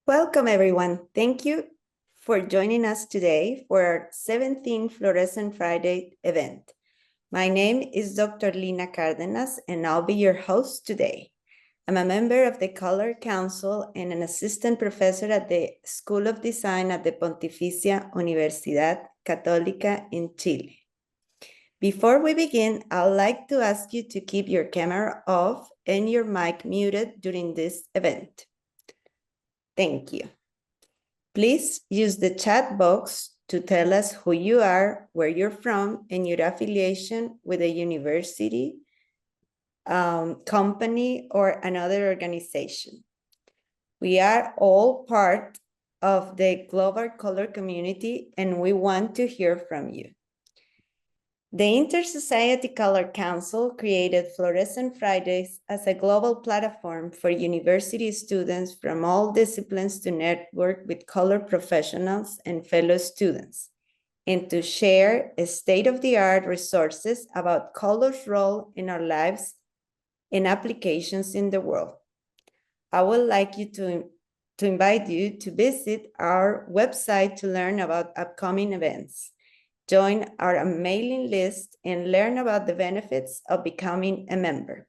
Welcome, everyone. Thank you for joining us today for our 17th Fluorescent Friday event. My name is Dr. Lina Cardenas, and I'll be your host today. I'm a member of the Color Council and an assistant professor at the School of Design at the Pontificia Universidad Católica in Chile. Before we begin, I'd like to ask you to keep your camera off and your mic muted during this event. Thank you. Please use the chat box to tell us who you are, where you're from, and your affiliation with a university, company, or another organization. We are all part of the global color community, and we want to hear from you. The Inter-Society Color Council created Fluorescent Fridays as a global platform for university students from all disciplines to network with color professionals and fellow students, and to share state-of-the-art resources about color's role in our lives and applications in the world. I would like you to invite you to visit our website to learn about upcoming events. Join our mailing list and learn about the benefits of becoming a member.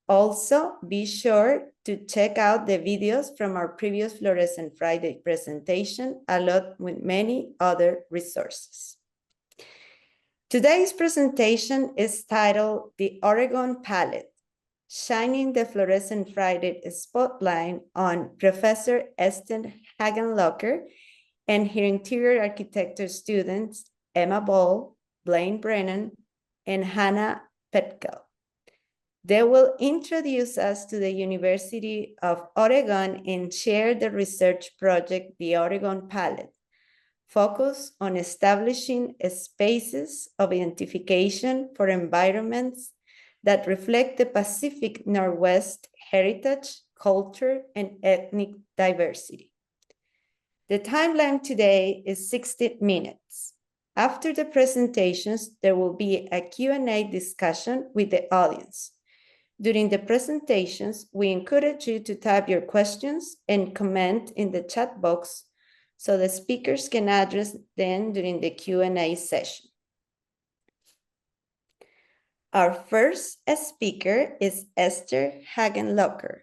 Also, be sure to check out the videos from our previous Fluorescent Friday presentation, along with many other resources. Today's presentation is titled The Oregon Palette, Shining the Fluorescent Friday Spotlight on Professor Esther Hagenlocker and her interior architecture students, Emma Ball, Blaine Brennan, and Hannah Petko. They will introduce us to the University of Oregon and share the research project, The Oregon Palette, focused on establishing spaces of identification for environments that reflect the Pacific Northwest heritage, culture, and ethnic diversity. The timeline today is 60 minutes. After the presentations, there will be a Q&A discussion with the audience. During the presentations, we encourage you to type your questions and comment in the chat box so the speakers can address them during the Q&A session. Our first speaker is Esther Hagenlocker,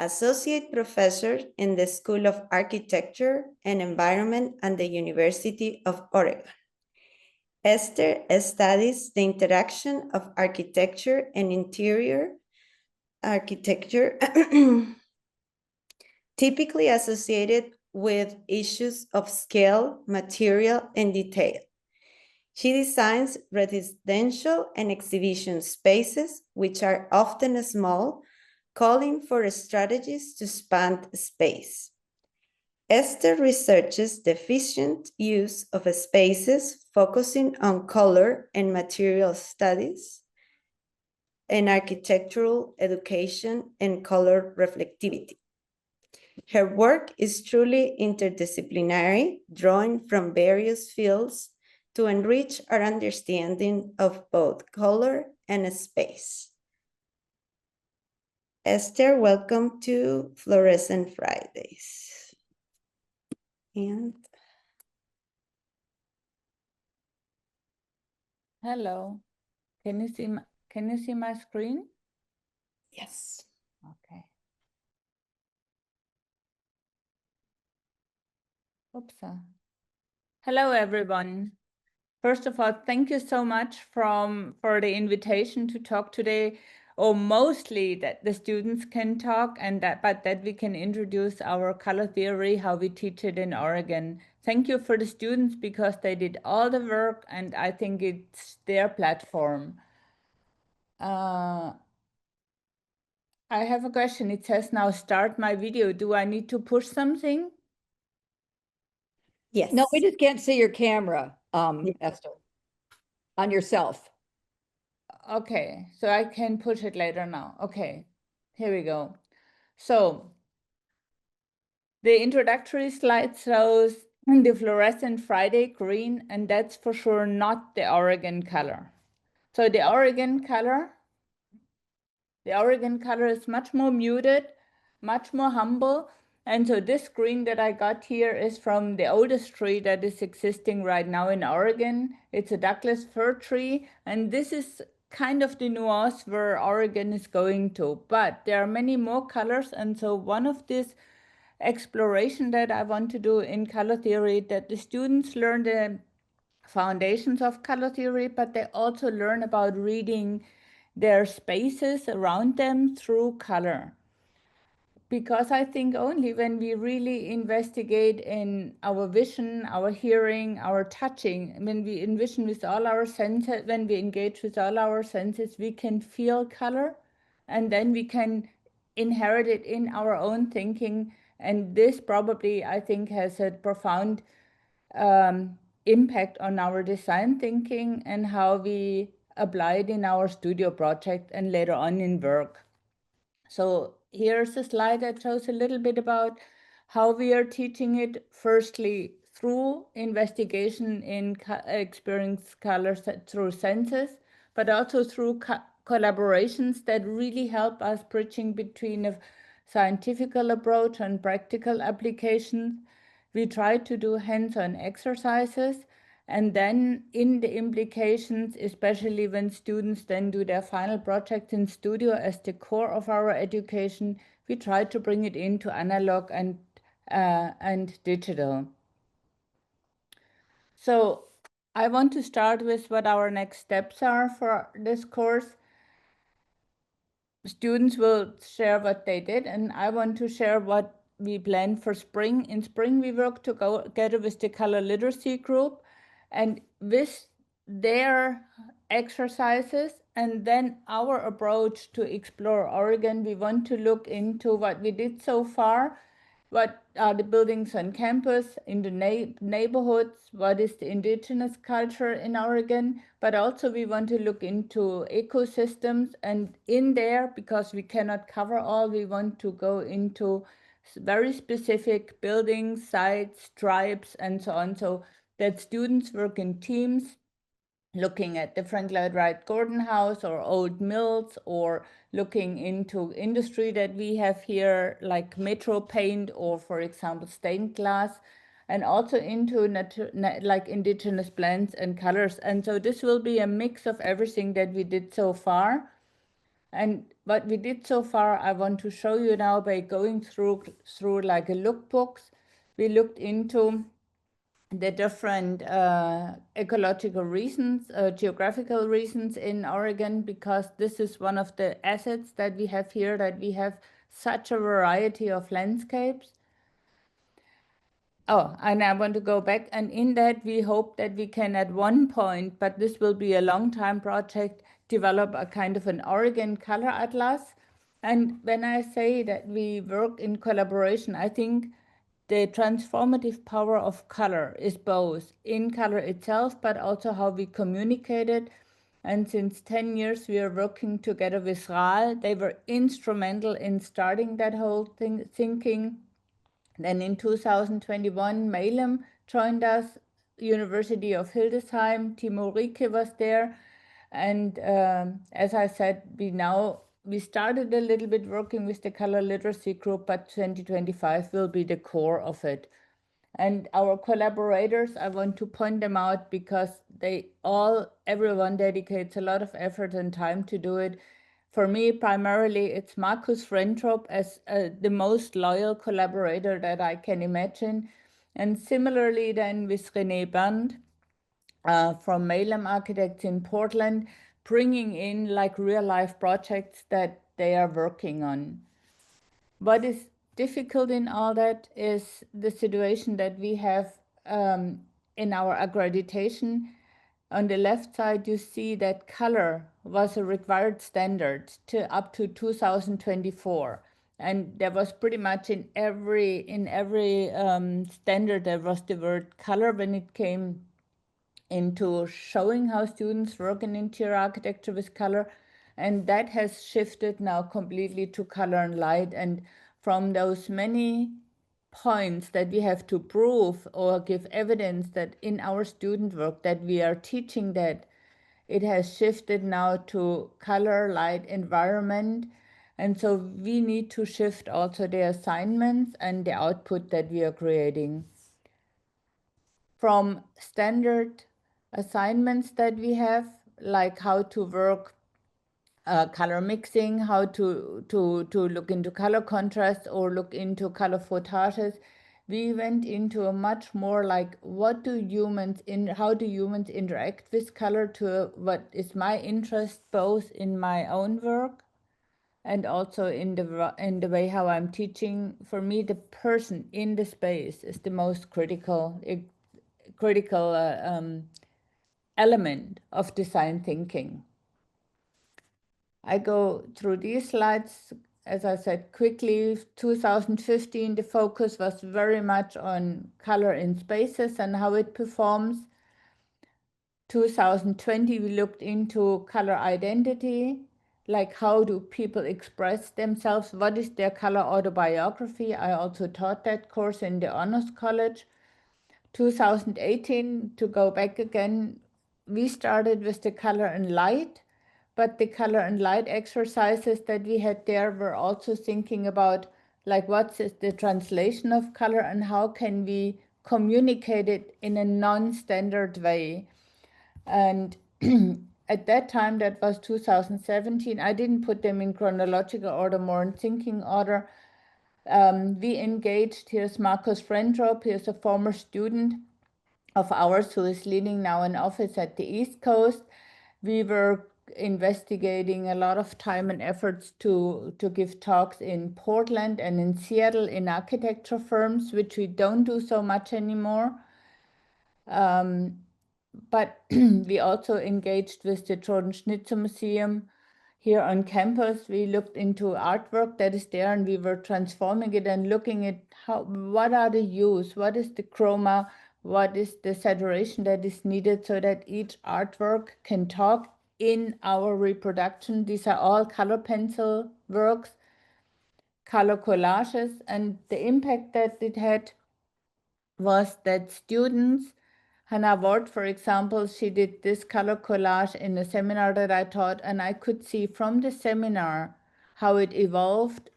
Associate Professor in the School of Architecture and Environment at the University of Oregon. Esther studies the interaction of architecture and interior architecture, typically associated with issues of scale, material, and detail. She designs residential and exhibition spaces, which are often small, calling for strategies to expand space. Esther researches the efficient use of spaces, focusing on color and material studies, and architectural education and color reflectivity. Her work is truly interdisciplinary, drawing from various fields to enrich our understanding of both color and space. Esther, welcome to Fluorescent Fridays. And hello, can you see my screen? yes. Okay. Oops. Hello, everyone. First of all, thank you so much for the invitation to talk today, or mostly that the students can talk, but that we can introduce our color theory, how we teach it in Oregon. Thank you for the students because they did all the work, and I think it's their platform. I have a question. It says now start my video. Do I need to push something? Yes. No, we just can't see your camera, Esther, on yourself. Okay, so I can push it later now. Okay, here we go. So the introductory slide shows the fluorescent Friday green, and that's for sure not the Oregon color. So the Oregon color is much more muted, much more humble, And so this screen that I got here is from the oldest tree that is existing right now in Oregon. It's a Douglas fir tree, and this is kind of the nuance where Oregon is going to. But there are many more colors, and so one of these exploration that I want to do in color theory, that the students learn the foundations of color theory, but they also learn about reading their spaces around them through color. Because I think only when we really investigate in our vision, our hearing, our touching, when we envision with all our senses, when we engage with all our senses, we can feel color, and then we can inherit it in our own thinking. And this probably, I think, has a profound impact on our design thinking and how we apply it in our studio project and later on in work. So here's a slide that shows a little bit about how we are teaching it. Firstly, through investigation in experience colors through senses, but also through collaborations that really help us bridging between a scientific approach and practical applications. We try to do hands-on exercises, and then in the implications, especially when students then do their final project in studio as the core of our education, we try to bring it into analog and digital. So I want to start with what our next steps are for this course. Students will share what they did, and I want to share what we plan for spring. In spring, we work together with the color literacy group, and with their exercises and then our approach to explore Oregon, we want to look into what we did so far. What are the buildings on campus, in the neighborhoods? What is the indigenous culture in Oregon? But also we want to look into ecosystems, and in there, because we cannot cover all, we want to go into very specific buildings, sites, tribes, and so on, so that students work in teams, looking at the Frank Lloyd Wright Gordon House or old mills, or looking into industry that we have here, like metro paint or, for example, stained glass, and also into like indigenous blends and colors. And so this will be a mix of everything that we did so far. And what we did so far, I want to show you now by going through like a lookbooks. We looked into the different ecological reasons, geographical reasons in Oregon, because this is one of the assets that we have here, that we have such a variety of landscapes. Oh, and I want to go back, and in that we hope that we can at one point, but this will be a long time project, develop a kind of an Oregon color atlas. And when I say that we work in collaboration, I think the transformative power of color is both in color itself, but also how we communicate it. And since 10 years, we are working together with RAL. They were instrumental in starting that whole thinking. Then in 2021, Malem joined us, University of Hildesheim, Timo Rieke was there. And as I said, we started a little bit working with the color literacy group, but 2025 will be the core of it. And our collaborators, I want to point them out because everyone dedicates a lot of effort and time to do it. For me, primarily, it's Markus Rentrop as the most loyal collaborator that I can imagine. And similarly then with René Band from Malem Architects in Portland, bringing in like real life projects that they are working on. What is difficult in all that is the situation that we have in our accreditation. On the left side, you see that color was a required standard up to 2024. And there was pretty much in every standard, there was the word color when it came into showing how students work in interior architecture with color. And that has shifted now completely to color and light. And from those many points that we have to prove or give evidence that in our student work that we are teaching, that it has shifted now to color, light, environment, And so we need to shift also the assignments and the output that we are creating. From standard assignments that we have, like how to work color mixing, how to look into color contrast or look into color photages, we went into a much more like how do humans interact with color, to what is my interest both in my own work and also in the way how I'm teaching. For me, the person in the space is the most critical element of design thinking. I go through these slides, as I said, quickly. 2015, the focus was very much on color in spaces and how it performs. 2020, we looked into color identity, like how do people express themselves, what is their color autobiography. I also taught that course in the Honors College. 2018, to go back again, we started with the color and light, but the color and light exercises that we had there were also thinking about like what's the translation of color and how can we communicate it in a non-standard way. And at that time, that was 2017, I didn't put them in chronological order, more in thinking order. We engaged, here's Marcus Frendrop, here's a former student of ours who is leading now an office at the East Coast. We were investigating a lot of time and efforts to give talks in Portland and in Seattle in architecture firms, which we don't do so much anymore. But we also engaged with the Jordan Schnitzer Museum here on campus. We looked into artwork that is there and we were transforming it and looking at what are the hues, what is the chroma, what is the saturation that is needed so that each artwork can talk in our reproduction. These are all color pencil works, color collages, and the impact that it had was that students, Hannah Ward, for example, she did this color collage in a seminar that I taught, and I could see from the seminar how it evolved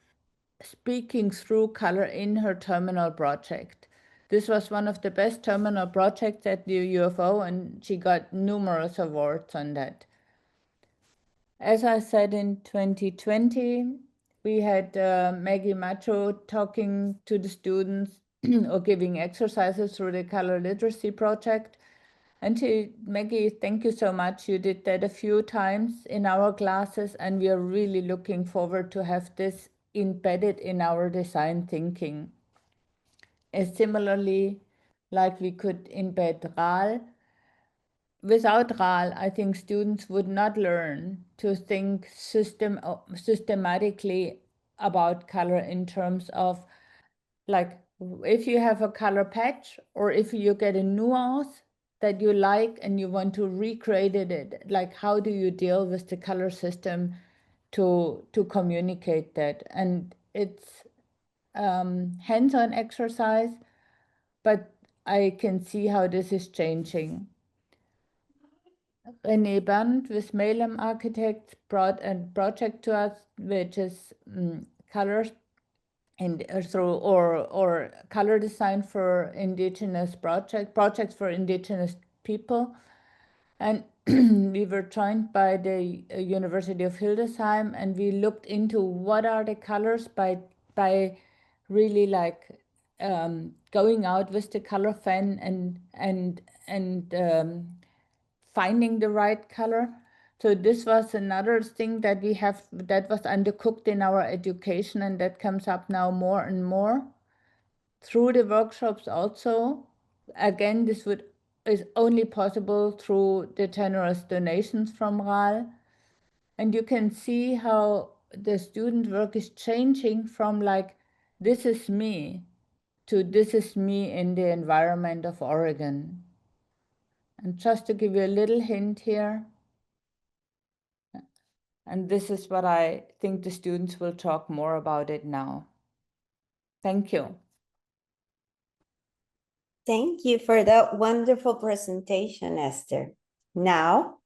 speaking through color in her terminal project. This was one of the best terminal projects at the UFO, and she got numerous awards on that. As I said, in 2020, we had Maggie Macho talking to the students or giving exercises through the Color Literacy Project. And Maggie, thank you so much. You did that a few times in our classes, and we are really looking forward to have this embedded in our design thinking. Similarly, like we could embed RAL. Without RAL, I think students would not learn to think systematically about color in terms of, like, if you have a color patch or if you get a nuance that you like and you want to recreate it, like how do you deal with the color system to communicate that? And it's hands-on exercise, but I can see how this is changing. René Band with Malem Architects brought a project to us, which is colors and through or color design for indigenous projects for indigenous people. And we were joined by the University of Hildesheim, and we looked into what are the colors by really like going out with the color fan and finding the right color. So this was another thing that we have that was undercooked in our education, and that comes up now more and more through the workshops also. Again, this is only possible through the generous donations from RAL. And you can see how the student work is changing from like, this is me, to this is me in the environment of Oregon. And just to give you a little hint here, and this is what I think the students will talk more about it now. Thank you. Thank you for that wonderful presentation, Esther. Now,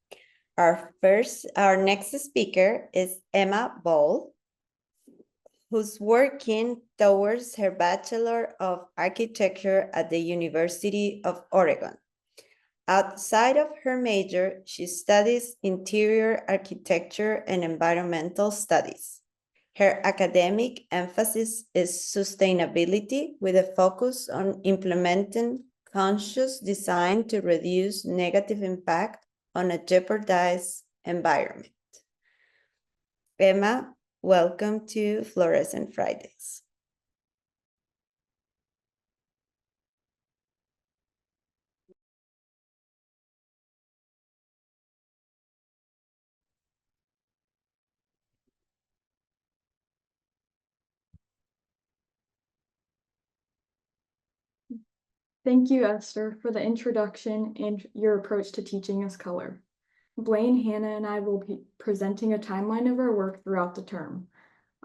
our next speaker is Emma Ball. who's working towards her Bachelor of Architecture at the University of Oregon. Outside of her major, she studies interior architecture and environmental studies. Her academic emphasis is sustainability with a focus on implementing conscious design to reduce negative impact on a jeopardized environment. Emma, welcome to Flourescent Fridays. Thank you, Esther, for the introduction and your approach to teaching us color. Blaine, Hannah, and I will be presenting a timeline of our work throughout the term.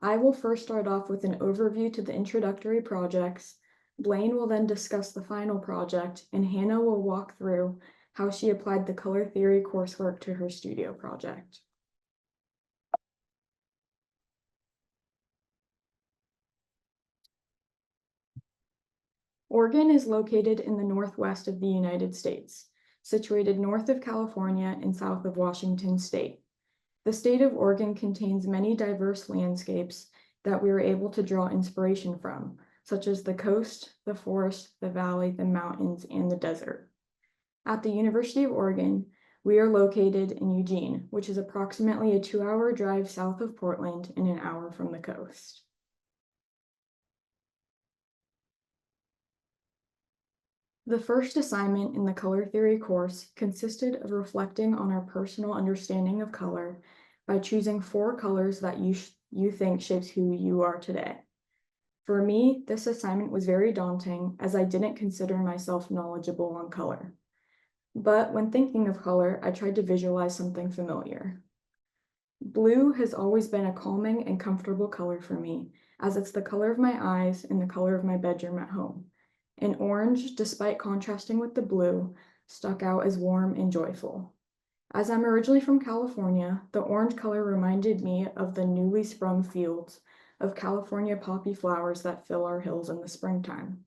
I will first start off with an overview to the introductory projects. Blaine will then discuss the final project, and Hannah will walk through how she applied the color theory coursework to her studio project. Oregon is located in the northwest of the United States, situated north of California and south of Washington State. The state of Oregon contains many diverse landscapes that we were able to draw inspiration from, such as the coast, the forest, the valley, the mountains, and the desert. At the University of Oregon, we are located in Eugene, which is approximately a 2-hour drive south of Portland and an hour from the coast. The first assignment in the color theory course consisted of reflecting on our personal understanding of color by choosing 4 colors that you think shapes who you are today. For me, this assignment was very daunting as I didn't consider myself knowledgeable on color. But when thinking of color, I tried to visualize something familiar. Blue has always been a calming and comfortable color for me, as it's the color of my eyes and the color of my bedroom at home. And orange, despite contrasting with the blue, stuck out as warm and joyful. As I'm originally from California, the orange color reminded me of the newly sprung fields of California poppy flowers that fill our hills in the springtime.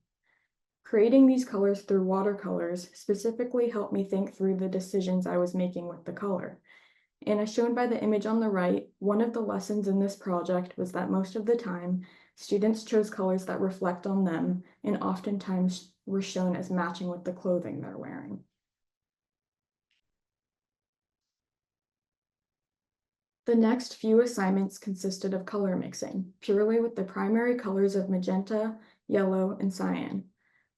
Creating these colors through watercolors specifically helped me think through the decisions I was making with the color. And as shown by the image on the right, one of the lessons in this project was that most of the time, students chose colors that reflect on them and oftentimes were shown as matching with the clothing they're wearing. The next few assignments consisted of color mixing, purely with the primary colors of magenta, yellow, and cyan.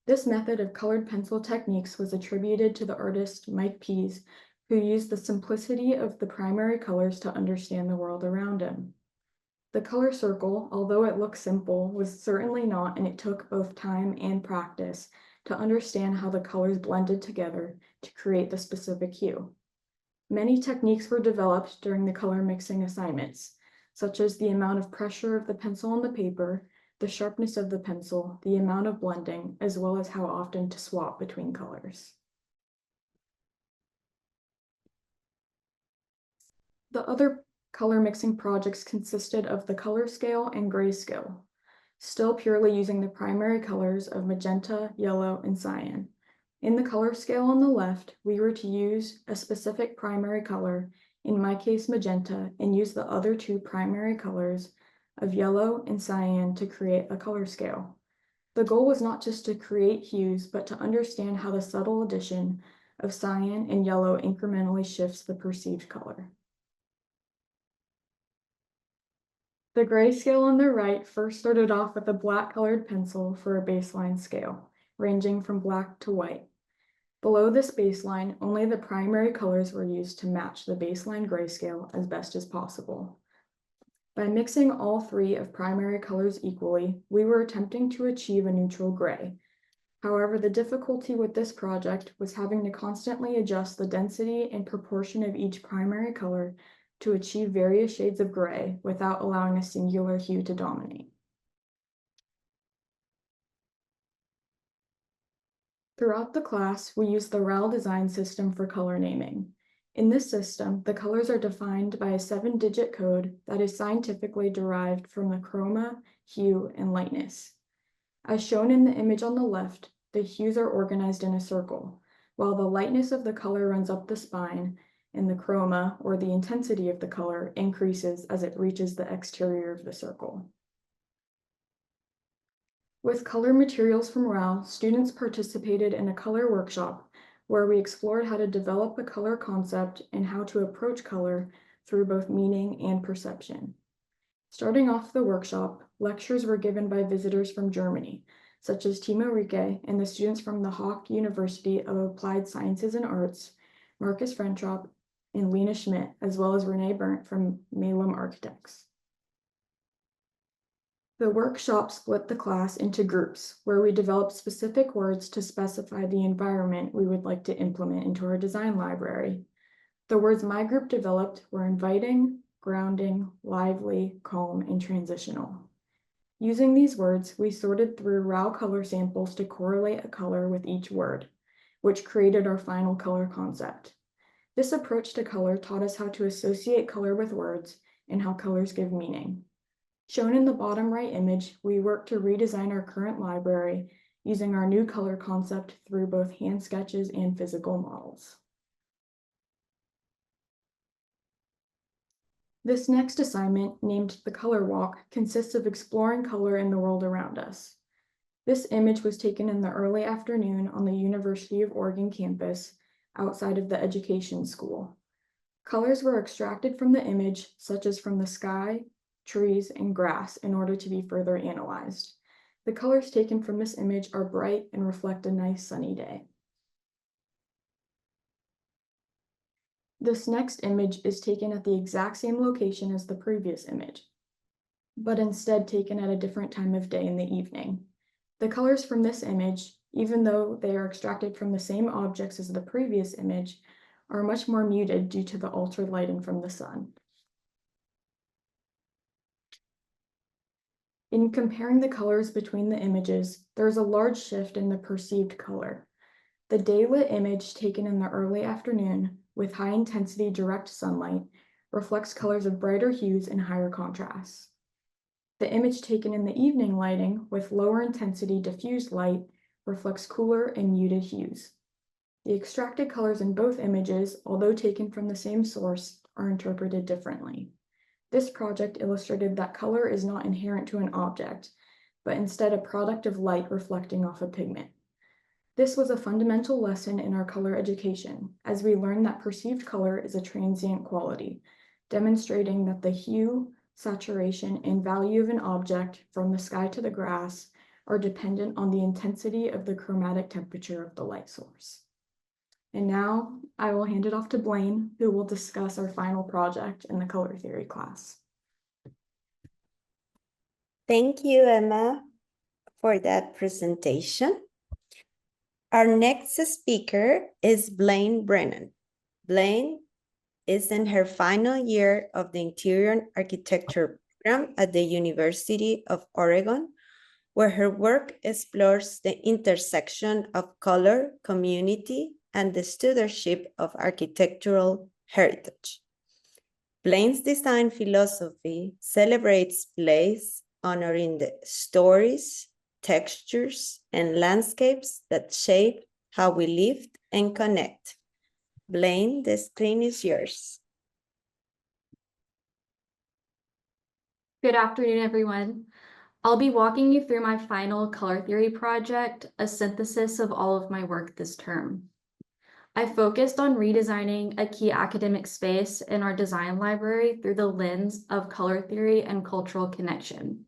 This method of colored pencil techniques was attributed to the artist Mike Pease, who used the simplicity of the primary colors to understand the world around him. The color circle, although it looks simple, was certainly not, and it took both time and practice to understand how the colors blended together to create the specific hue. Many techniques were developed during the color mixing assignments, such as the amount of pressure of the pencil on the paper, the sharpness of the pencil, the amount of blending, as well as how often to swap between colors. The other color mixing projects consisted of the color scale and grayscale, still purely using the primary colors of magenta, yellow, and cyan. In the color scale on the left, we were to use a specific primary color, in my case magenta, and use the other 2 primary colors of yellow and cyan to create a color scale. The goal was not just to create hues, but to understand how the subtle addition of cyan and yellow incrementally shifts the perceived color. The grayscale on the right first started off with a black colored pencil for a baseline scale, ranging from black to white. Below this baseline, only the primary colors were used to match the baseline grayscale as best as possible. By mixing all 3 of primary colors equally, we were attempting to achieve a neutral gray. However, the difficulty with this project was having to constantly adjust the density and proportion of each primary color to achieve various shades of gray without allowing a singular hue to dominate. Throughout the class, we used the RAL design system for color naming. In this system, the colors are defined by a 7-digit code that is scientifically derived from the chroma, hue, and lightness. As shown in the image on the left, the hues are organized in a circle, while the lightness of the color runs up the spine, and the chroma, or the intensity of the color, increases as it reaches the exterior of the circle. With color materials from RAL, students participated in a color workshop where we explored how to develop a color concept and how to approach color through both meaning and perception. Starting off the workshop, lectures were given by visitors from Germany, such as Timo Rike and the students from the Haag University of Applied Sciences and Arts, Marcus Frentrop, and Lina Schmidt, as well as Renee Berndt from Malum Architects. The workshop split the class into groups where we developed specific words to specify the environment we would like to implement into our design library. The words my group developed were inviting, grounding, lively, calm, and transitional. Using these words, we sorted through RAL color samples to correlate a color with each word, which created our final color concept. This approach to color taught us how to associate color with words and how colors give meaning. Shown in the bottom right image, we worked to redesign our current library using our new color concept through both hand sketches and physical models. This next assignment, named the Color Walk, consists of exploring color in the world around us. This image was taken in the early afternoon on the University of Oregon campus outside of the education school. Colors were extracted from the image, such as from the sky, trees, and grass, in order to be further analyzed. The colors taken from this image are bright and reflect a nice sunny day. This next image is taken at the exact same location as the previous image, but instead taken at a different time of day in the evening. The colors from this image, even though they are extracted from the same objects as the previous image, are much more muted due to the altered lighting from the sun. In comparing the colors between the images, there is a large shift in the perceived color. The daylit image taken in the early afternoon with high intensity direct sunlight reflects colors of brighter hues and higher contrasts. The image taken in the evening lighting with lower intensity diffused light reflects cooler and muted hues. The extracted colors in both images, although taken from the same source, are interpreted differently. This project illustrated that color is not inherent to an object, but instead a product of light reflecting off a pigment. This was a fundamental lesson in our color education, as we learned that perceived color is a transient quality, demonstrating that the hue, saturation, and value of an object from the sky to the grass are dependent on the intensity of the chromatic temperature of the light source. And now I will hand it off to Blaine, who will discuss our final project in the color theory class. Thank you, Emma, for that presentation. Our next speaker is Blaine Brennan. Blaine is in her final year of the Interior Architecture program at the University of Oregon, where her work explores the intersection of color, community, and the stewardship of architectural heritage. Blaine's design philosophy celebrates place, honoring the stories, textures, and landscapes that shape how we live and connect. Blaine, the screen is yours. Good afternoon, everyone. I'll be walking you through my final color theory project, a synthesis of all of my work this term. I focused on redesigning a key academic space in our design library through the lens of color theory and cultural connection.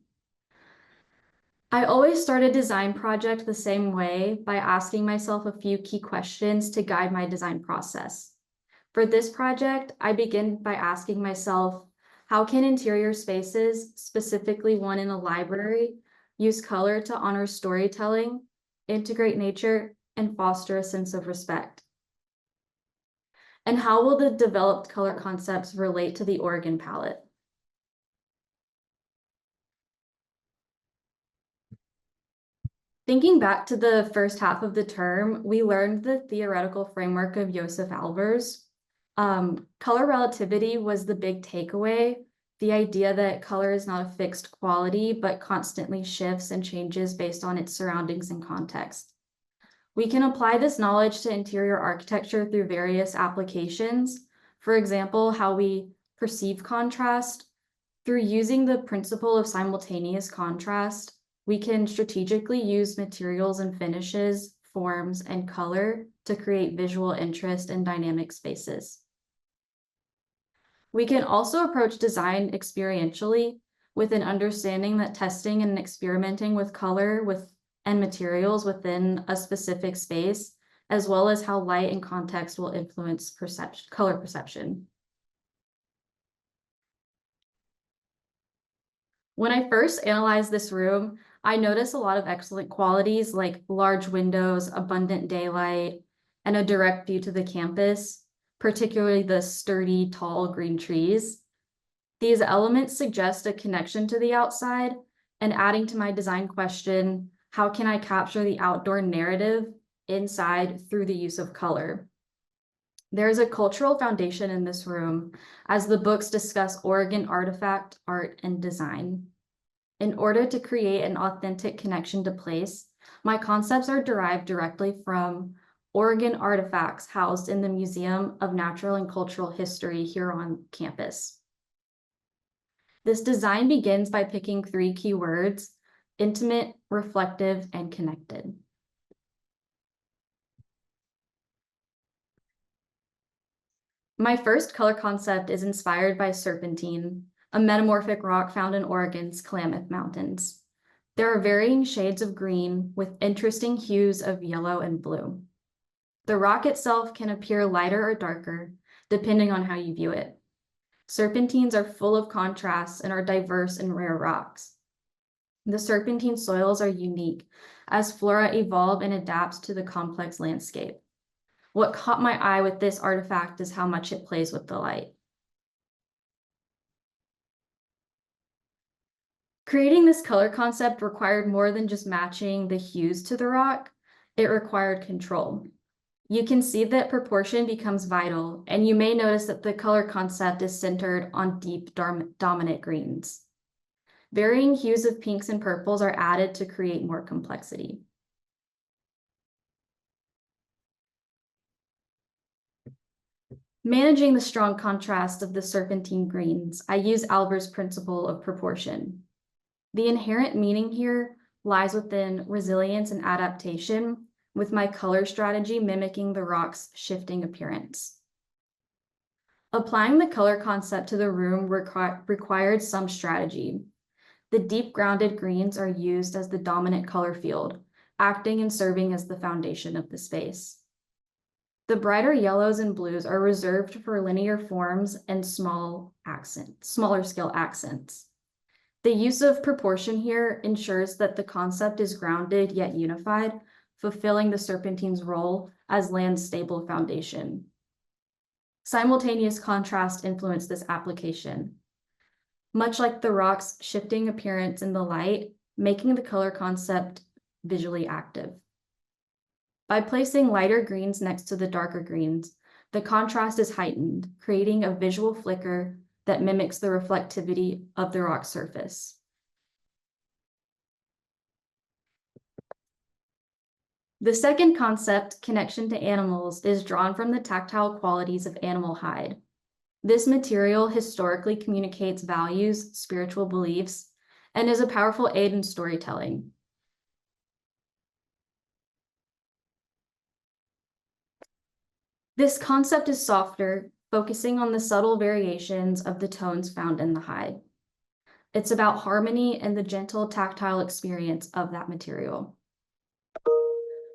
I always start a design project the same way, by asking myself a few key questions to guide my design process. For this project, I begin by asking myself, how can interior spaces, specifically one in a library, use color to honor storytelling, integrate nature, and foster a sense of respect? And how will the developed color concepts relate to the Oregon palette? Thinking back to the first half of the term, we learned the theoretical framework of Josef Albers. Color relativity was the big takeaway. The idea that color is not a fixed quality, but constantly shifts and changes based on its surroundings and context. We can apply this knowledge to interior architecture through various applications. For example, how we perceive contrast. Through using the principle of simultaneous contrast, we can strategically use materials and finishes, forms, and color to create visual interest in dynamic spaces. We can also approach design experientially with an understanding that testing and experimenting with color and materials within a specific space, as well as how light and context will influence color perception. When I first analyzed this room, I noticed a lot of excellent qualities like large windows, abundant daylight, and a direct view to the campus, particularly the sturdy, tall green trees. These elements suggest a connection to the outside, and adding to my design question, how can I capture the outdoor narrative inside through the use of color? There's a cultural foundation in this room as the books discuss Oregon artifact, art, and design. In order to create an authentic connection to place, my concepts are derived directly from Oregon artifacts housed in the Museum of Natural and Cultural History here on campus. This design begins by picking 3 key words: intimate, reflective, and connected. My first color concept is inspired by serpentine, a metamorphic rock found in Oregon's Klamath Mountains. There are varying shades of green with interesting hues of yellow and blue. The rock itself can appear lighter or darker, depending on how you view it. Serpentines are full of contrasts and are diverse and rare rocks. The serpentine soils are unique as flora evolve and adapts to the complex landscape. What caught my eye with this artifact is how much it plays with the light. Creating this color concept required more than just matching the hues to the rock. It required control. You can see that proportion becomes vital, and you may notice that the color concept is centered on deep, dominant greens. Varying hues of pinks and purples are added to create more complexity. Managing the strong contrast of the serpentine greens, I use Albers' principle of proportion. The inherent meaning here lies within resilience and adaptation, with my color strategy mimicking the rock's shifting appearance. Applying the color concept to the room required some strategy. The deep grounded greens are used as the dominant color field, acting and serving as the foundation of the space. The brighter yellows and blues are reserved for linear forms and smaller scale accents. The use of proportion here ensures that the concept is grounded yet unified, fulfilling the serpentine's role as land's stable foundation. Simultaneous contrast influenced this application, much like the rock's shifting appearance in the light, making the color concept visually active. By placing lighter greens next to the darker greens, the contrast is heightened, creating a visual flicker that mimics the reflectivity of the rock surface. The second concept, connection to animals, is drawn from the tactile qualities of animal hide. This material historically communicates values, spiritual beliefs, and is a powerful aid in storytelling. This concept is softer, focusing on the subtle variations of the tones found in the hide. It's about harmony and the gentle tactile experience of that material.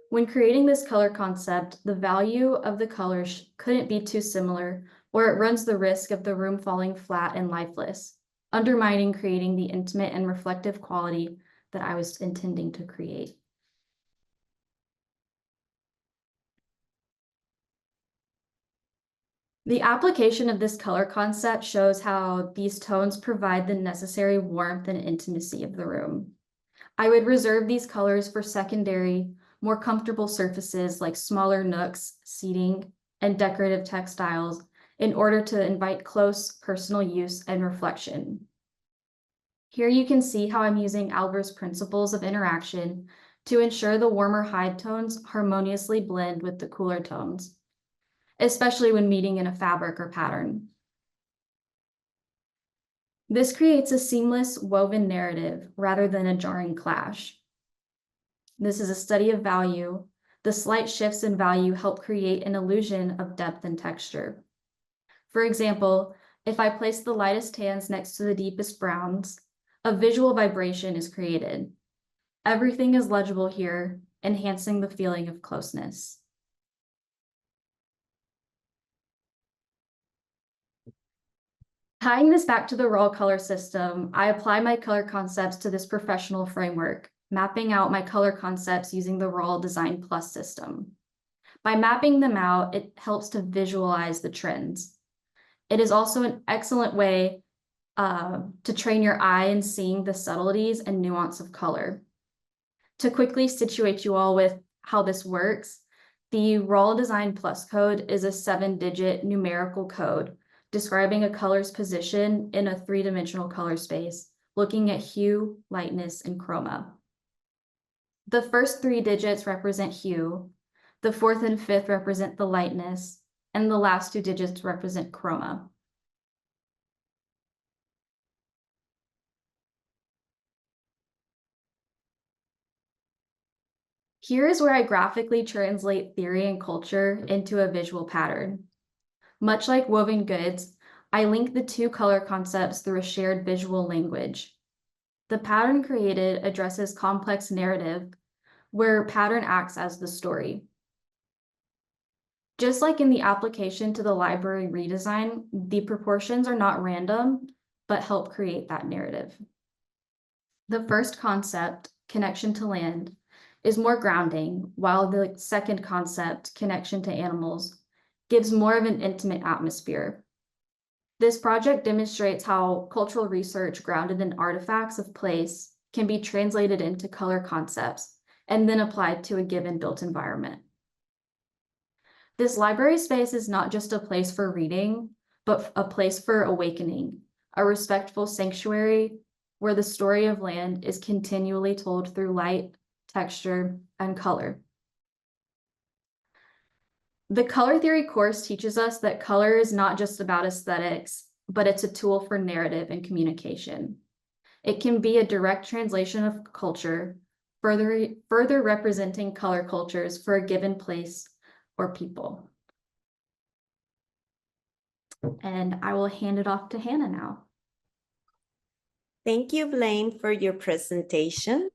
When creating this color concept, the value of the colors couldn't be too similar, or it runs the risk of the room falling flat and lifeless, undermining creating the intimate and reflective quality that I was intending to create. The application of this color concept shows how these tones provide the necessary warmth and intimacy of the room. I would reserve these colors for secondary, more comfortable surfaces like smaller nooks, seating, and decorative textiles, in order to invite close personal use and reflection. Here you can see how I'm using Albers' principles of interaction to ensure the warmer high tones harmoniously blend with the cooler tones, especially when meeting in a fabric or pattern. This creates a seamless woven narrative rather than a jarring clash. This is a study of value. The slight shifts in value help create an illusion of depth and texture. For example, if I place the lightest tans next to the deepest browns, a visual vibration is created. Everything is legible here, enhancing the feeling of closeness. Tying this back to the raw color system, I apply my color concepts to this professional framework, mapping out my color concepts using the raw Design Plus system. By mapping them out, it helps to visualize the trends. It is also an excellent way to train your eye in seeing the subtleties and nuance of color. To quickly situate you all with how this works, the Raw Design Plus code is a 7-digit numerical code describing a color's position in a 3-dimensional color space, looking at hue, lightness, and chroma. The first 3 digits represent hue, the 4th and 5th represent the lightness, and the last 2 digits represent chroma. Here is where I graphically translate theory and culture into a visual pattern. Much like woven goods, I link the 2 color concepts through a shared visual language. The pattern created addresses complex narrative, where pattern acts as the story. Just like in the application to the library redesign, the proportions are not random, but help create that narrative. The first concept, connection to land, is more grounding, while the second concept, connection to animals, gives more of an intimate atmosphere. This project demonstrates how cultural research grounded in artifacts of place can be translated into color concepts and then applied to a given built environment. This library space is not just a place for reading, but a place for awakening, a respectful sanctuary where the story of land is continually told through light, texture, and color. The color theory course teaches us that color is not just about aesthetics, but it's a tool for narrative and communication. It can be a direct translation of culture, further representing color cultures for a given place or people. And I will hand it off to Hannah now. Thank you, Blaine, for your presentation.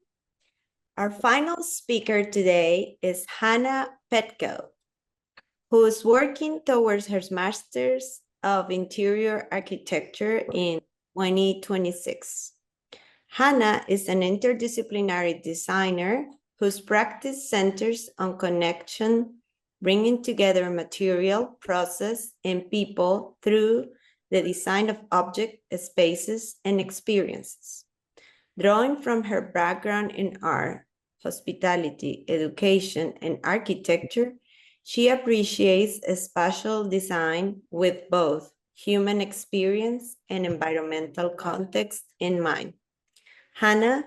Our final speaker today is Hannah Petko, who is working towards her Master's of Interior Architecture in 2026. Hannah is an interdisciplinary designer whose practice centers on connection, bringing together material, process, and people through the design of object, spaces, and experiences. Drawing from her background in art, hospitality, education, and architecture, she appreciates spatial design with both human experience and environmental context in mind. Hannah,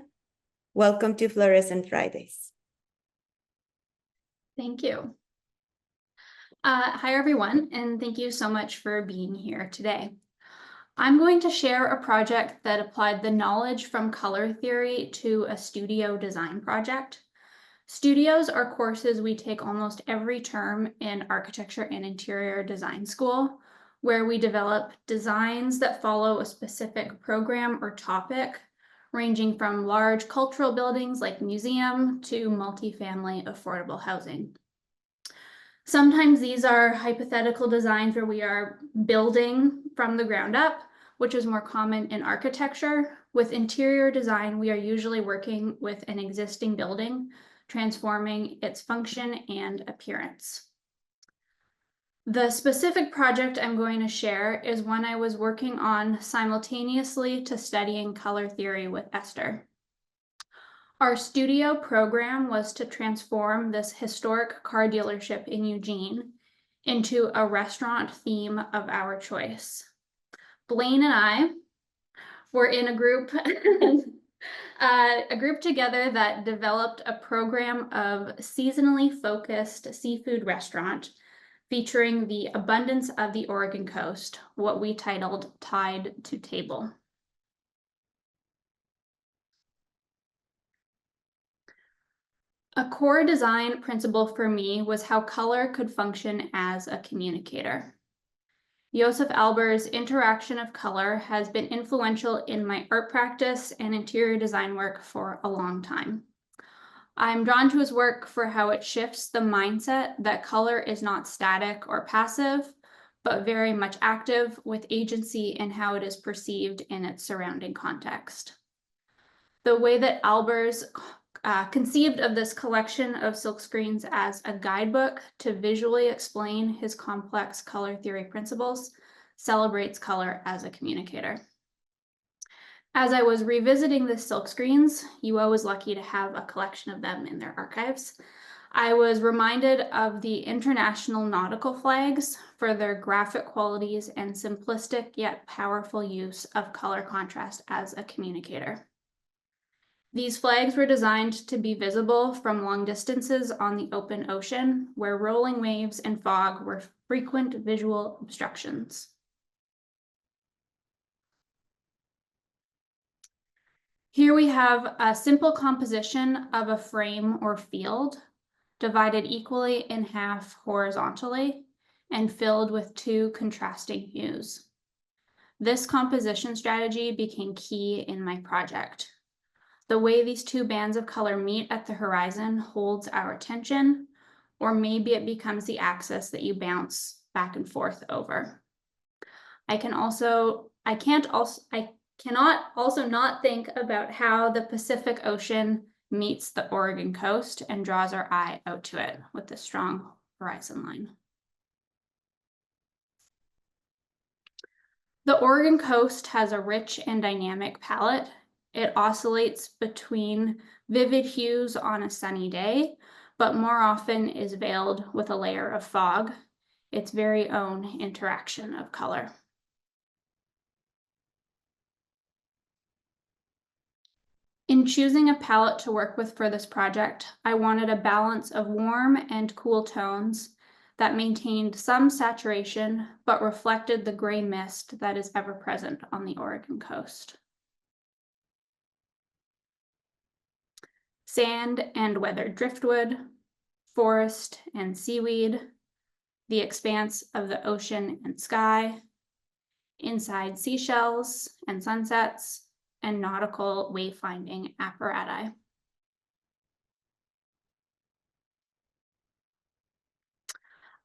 welcome to Flourescent Fridays. Thank you. Hi, everyone, and thank you so much for being here today. I'm going to share a project that applied the knowledge from color theory to a studio design project. Studios are courses we take almost every term in architecture and interior design school, where we develop designs that follow a specific program or topic, ranging from large cultural buildings like museum to multifamily affordable housing. Sometimes these are hypothetical designs where we are building from the ground up, which is more common in architecture. With interior design, we are usually working with an existing building, transforming its function and appearance. The specific project I'm going to share is one I was working on simultaneously to studying color theory with Esther. Our studio program was to transform this historic car dealership in Eugene into a restaurant theme of our choice. Blaine and I were in a group together that developed a program of seasonally focused seafood restaurant featuring the abundance of the Oregon coast, what we titled Tide to Table. A core design principle for me was how color could function as a communicator. Josef Alber's interaction of color has been influential in my art practice and interior design work for a long time. I'm drawn to his work for how it shifts the mindset that color is not static or passive, but very much active with agency in how it is perceived in its surrounding context. The way that Albers conceived of this collection of silkscreens as a guidebook to visually explain his complex color theory principles celebrates color as a communicator. As I was revisiting the silkscreens, UO was lucky to have a collection of them in their archives. I was reminded of the international nautical flags for their graphic qualities and simplistic yet powerful use of color contrast as a communicator. These flags were designed to be visible from long distances on the open ocean, where rolling waves and fog were frequent visual obstructions. Here we have a simple composition of a frame or field, divided equally in half horizontally and filled with two contrasting hues. This composition strategy became key in my project. The way these two bands of color meet at the horizon holds our attention, or maybe it becomes the axis that you bounce back and forth over. I cannot also not think about how the Pacific Ocean meets the Oregon coast and draws our eye out to it with the strong horizon line. The Oregon coast has a rich and dynamic palette. It oscillates between vivid hues on a sunny day, but more often is veiled with a layer of fog, its very own interaction of color. In choosing a palette to work with for this project, I wanted a balance of warm and cool tones that maintained some saturation, but reflected the gray mist that is ever present on the Oregon coast. Sand and weathered driftwood, forest and seaweed, the expanse of the ocean and sky, inside seashells and sunsets, and nautical wayfinding apparatus.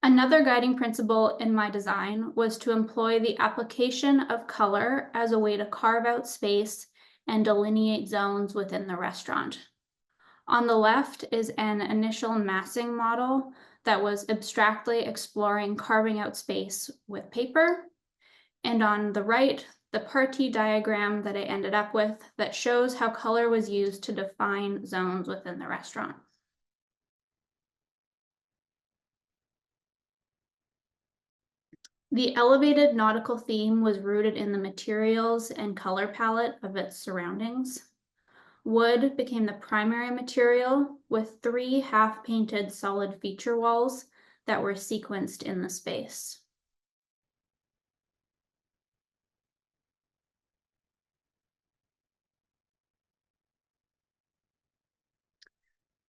Another guiding principle in my design was to employ the application of color as a way to carve out space and delineate zones within the restaurant. On the left is an initial massing model that was abstractly exploring carving out space with paper. And on the right, the partie diagram that I ended up with that shows how color was used to define zones within the restaurant. The elevated nautical theme was rooted in the materials and color palette of its surroundings. Wood became the primary material with 3 half-painted solid feature walls that were sequenced in the space.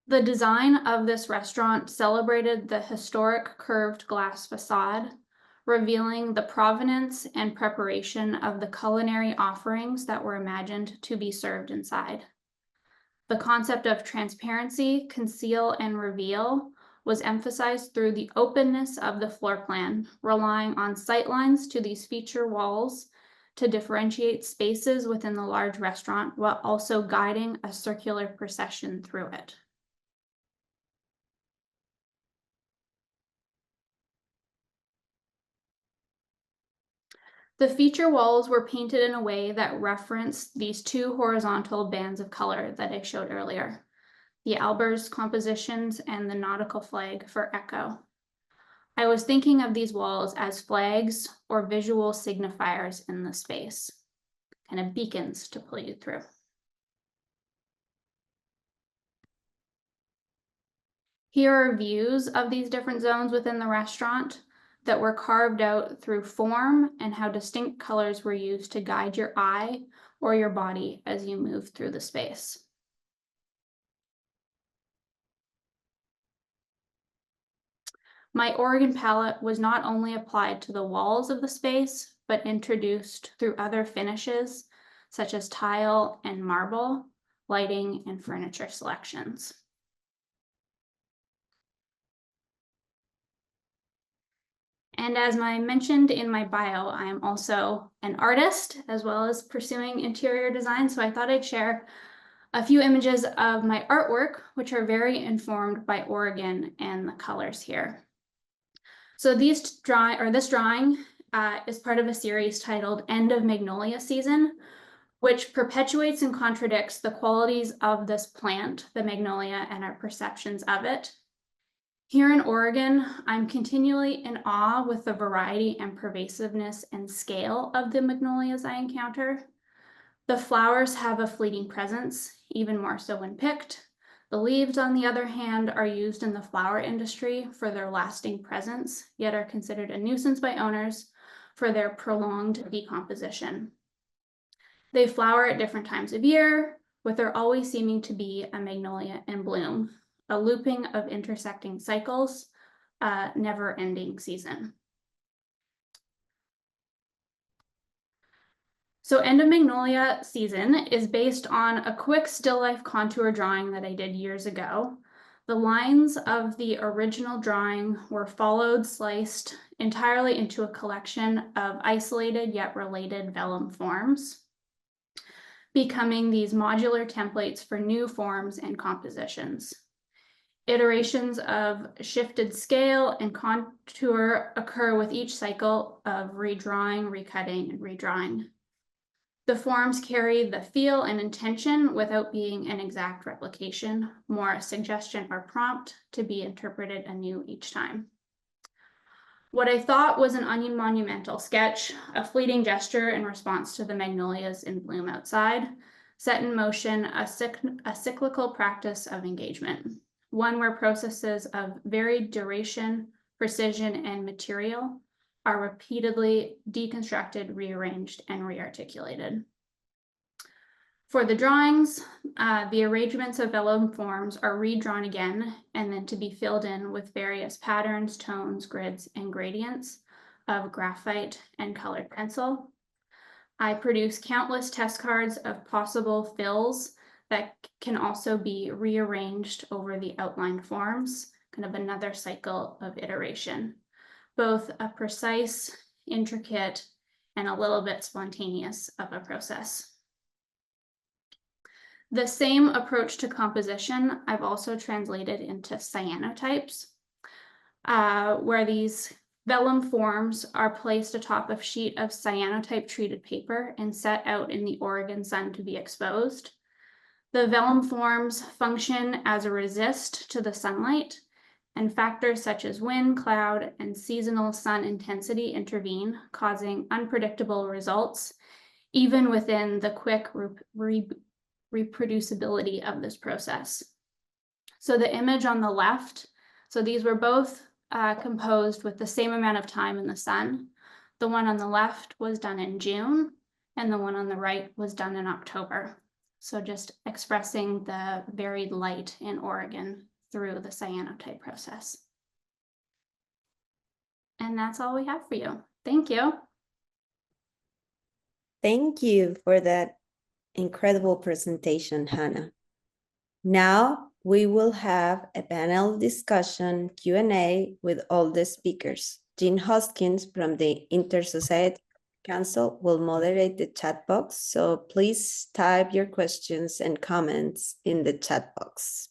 The design of this restaurant celebrated the historic curved glass facade, revealing the provenance and preparation of the culinary offerings that were imagined to be served inside. The concept of transparency, conceal, and reveal was emphasized through the openness of the floor plan, relying on sightlines to these feature walls to differentiate spaces within the large restaurant while also guiding a circular procession through it. The feature walls were painted in a way that referenced these 2 horizontal bands of color that I showed earlier, the Albers compositions and the nautical flag for echo. I was thinking of these walls as flags or visual signifiers in the space, kind of beacons to pull you through. Here are views of these different zones within the restaurant that were carved out through form and how distinct colors were used to guide your eye or your body as you move through the space. My Oregon palette was not only applied to the walls of the space, but introduced through other finishes, such as tile and marble, lighting, and furniture selections. And as I mentioned in my bio, I am also an artist as well as pursuing interior design. So I thought I'd share a few images of my artwork, which are very informed by Oregon and the colors here. So this drawing is part of a series titled End of Magnolia Season, which perpetuates and contradicts the qualities of this plant, the magnolia, and our perceptions of it. Here in Oregon, I'm continually in awe with the variety and pervasiveness and scale of the magnolias I encounter. The flowers have a fleeting presence, even more so when picked. The leaves, on the other hand, are used in the flower industry for their lasting presence, yet are considered a nuisance by owners for their prolonged decomposition. They flower at different times of year, with there always seeming to be a magnolia in bloom, a looping of intersecting cycles, a never-ending season. So End of Magnolia Season is based on a quick still life contour drawing that I did years ago. The lines of the original drawing were followed, sliced entirely into a collection of isolated yet related vellum forms, becoming these modular templates for new forms and compositions. Iterations of shifted scale and contour occur with each cycle of redrawing, recutting, and redrawing. The forms carry the feel and intention without being an exact replication, more a suggestion or prompt to be interpreted anew each time. What I thought was an unmonumental sketch, a fleeting gesture in response to the magnolias in bloom outside, set in motion a cyclical practice of engagement, one where processes of varied duration, precision, and material are repeatedly deconstructed, rearranged, and rearticulated. For the drawings, the arrangements of vellum forms are redrawn again and then to be filled in with various patterns, tones, grids, and gradients of graphite and colored pencil. I produce countless test cards of possible fills that can also be rearranged over the outlined forms, kind of another cycle of iteration. Both a precise, intricate, and a little bit spontaneous of a process. The same approach to composition I've also translated into cyanotypes, where these vellum forms are placed atop a sheet of cyanotype treated paper and set out in the Oregon sun to be exposed. The vellum forms function as a resist to the sunlight, and factors such as wind, cloud, and seasonal sun intensity intervene, causing unpredictable results, even within the quick reproducibility of this process. So the image on the left, so these were both composed with the same amount of time in the sun. The one on the left was done in June, and the one on the right was done in October. So just expressing the varied light in Oregon through the cyanotype process. And that's all we have for you. Thank you. Thank you for that incredible presentation, Hannah. Now we will have a panel discussion Q&A with all the speakers. Jean Hoskins from the Inter-Society Council will moderate the chat box, so please type your questions and comments in the chat box.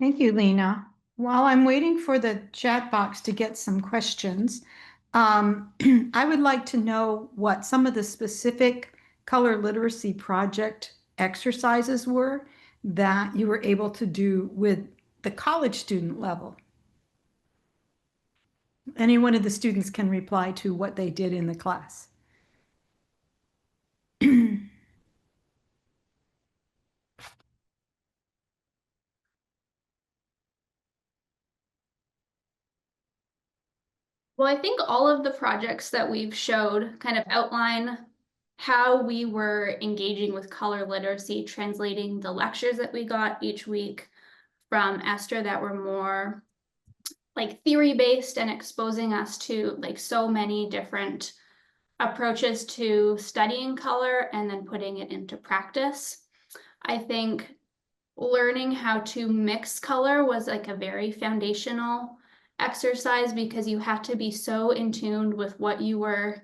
Thank you, Lina. While I'm waiting for the chat box to get some questions, I would like to know what some of the specific color literacy project exercises were that you were able to do with the college student level? Any one of the students can reply to what they did in the class. Well, I think all of the projects that we've showed kind of outline how we were engaging with color literacy, translating the lectures that we got each week from Esther that were more like theory-based and exposing us to like so many different approaches to studying color and then putting it into practice. I think learning how to mix color was like a very foundational exercise because you have to be so in tune with what you were,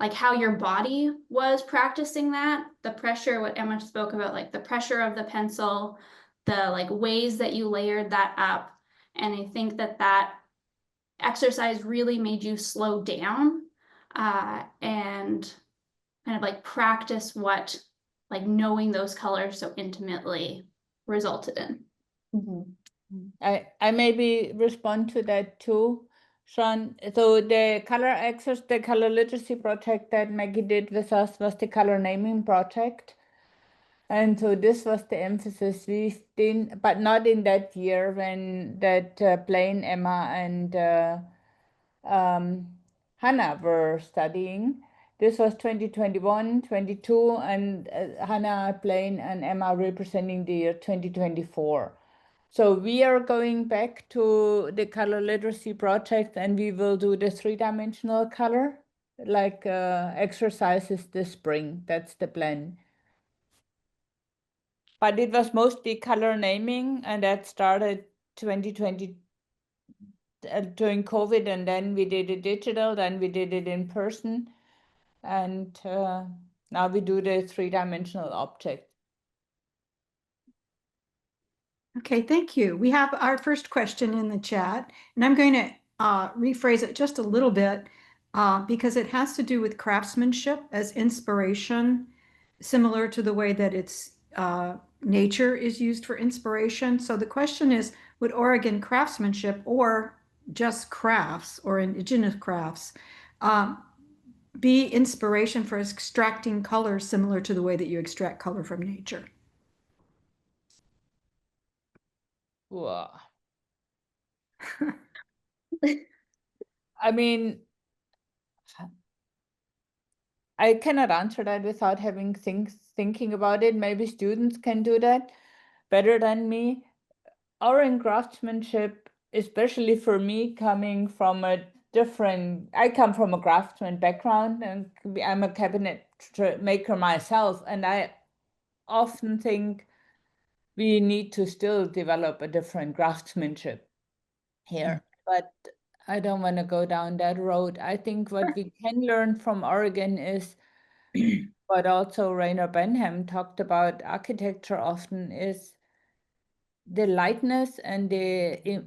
like how your body was practicing that, the pressure, what Emma spoke about, like the pressure of the pencil, the like ways that you layered that up. And I think that that exercise really made you slow down and kind of like practice what like knowing those colors so intimately resulted in. I maybe respond to that too, Sean. So the the color literacy project that Maggie did with us was the color naming project. And so this was the emphasis we did, but not in that year when that Blaine, Emma, and Hannah were studying. This was 2021, 22, and Hannah, Blaine, and Emma representing the year 2024. So we are going back to the color literacy project, and we will do the 3-dimensional color, like exercises this spring. That's the plan. But it was mostly color naming, and that started 2020 during COVID, and then we did it digital, then we did it in person, and now we do the 3-dimensional object. Okay, thank you. We have our first question in the chat, and I'm going to rephrase it just a little bit because it has to do with craftsmanship as inspiration, similar to the way that it's nature is used for inspiration. So the question is, would Oregon craftsmanship or just crafts or indigenous crafts be inspiration for extracting color similar to the way that you extract color from nature? Wow. I mean, I cannot answer that without having thinking about it. Maybe students can do that better than me. Oregon craftsmanship, especially for me, coming from I come from a craftsman background, and I'm a cabinet maker myself, and I often think we need to still develop a different craftsmanship here, but I don't want to go down that road. I think what we can learn from Oregon is what also Rainer Benham talked about architecture often is the lightness and the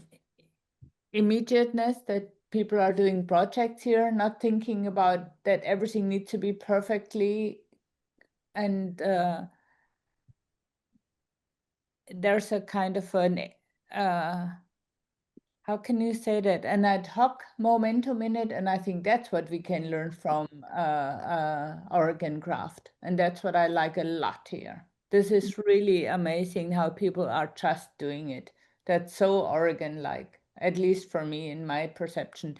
immediateness that people are doing projects here, not thinking about that everything needs to be perfectly, and there's a kind of an how can you say that, an ad hoc momentum in it, and I think that's what we can learn from Oregon craft, and that's what I like a lot here. This is really amazing how people are just doing it. That's so Oregon-like, at least for me in my perception.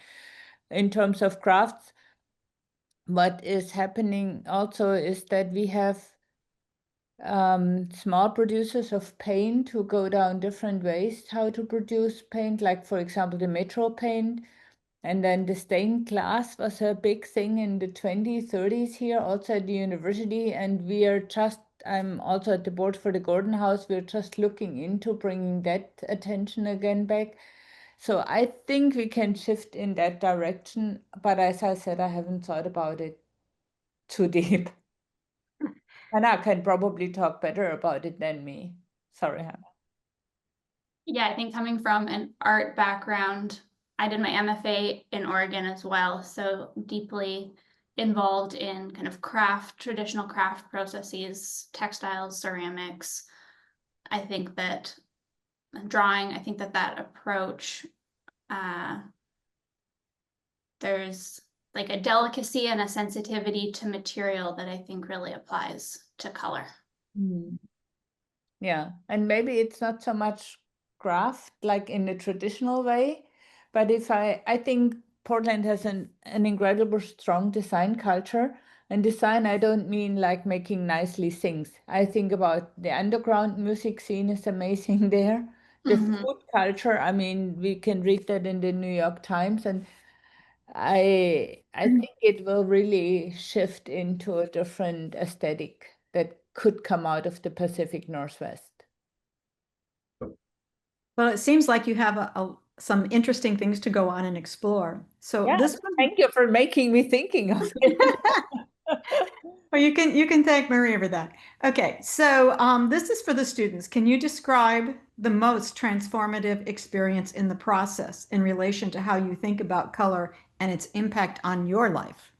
In terms of crafts, what is happening also is that we have small producers of paint who go down different ways how to produce paint, like for example the Metro paint, and then the stained glass was a big thing in the 20s, 30s here also at the university, and we are just, I'm also at the board for the Gordon House, we're just looking into bringing that attention again back. So I think we can shift in that direction, but as I said, I haven't thought about it too deep. Hannah can probably talk better about it than me. Sorry, Hannah. Yeah, I think coming from an art background, I did my MFA in Oregon as well, so deeply involved in kind of craft, traditional craft processes, textiles, ceramics. I think that drawing, I think that that approach, there's like a delicacy and a sensitivity to material that I think really applies to color. Yeah, and maybe it's not so much craft like in the traditional way, but if I think Portland has an incredible strong design culture. And design, I don't mean like making nicely things. I think about the underground music scene is amazing there. The food culture, I mean, we can read that in the New York Times, and I think it will really shift into a different aesthetic that could come out of the Pacific Northwest. Well, it seems like you have some interesting things to go on and explore. So Yeah, this one, thank you for making me thinking of it. well, you can thank Maria for that. Okay, so this is for the students. Can you describe the most transformative experience in the process in relation to how you think about color and its impact on your life?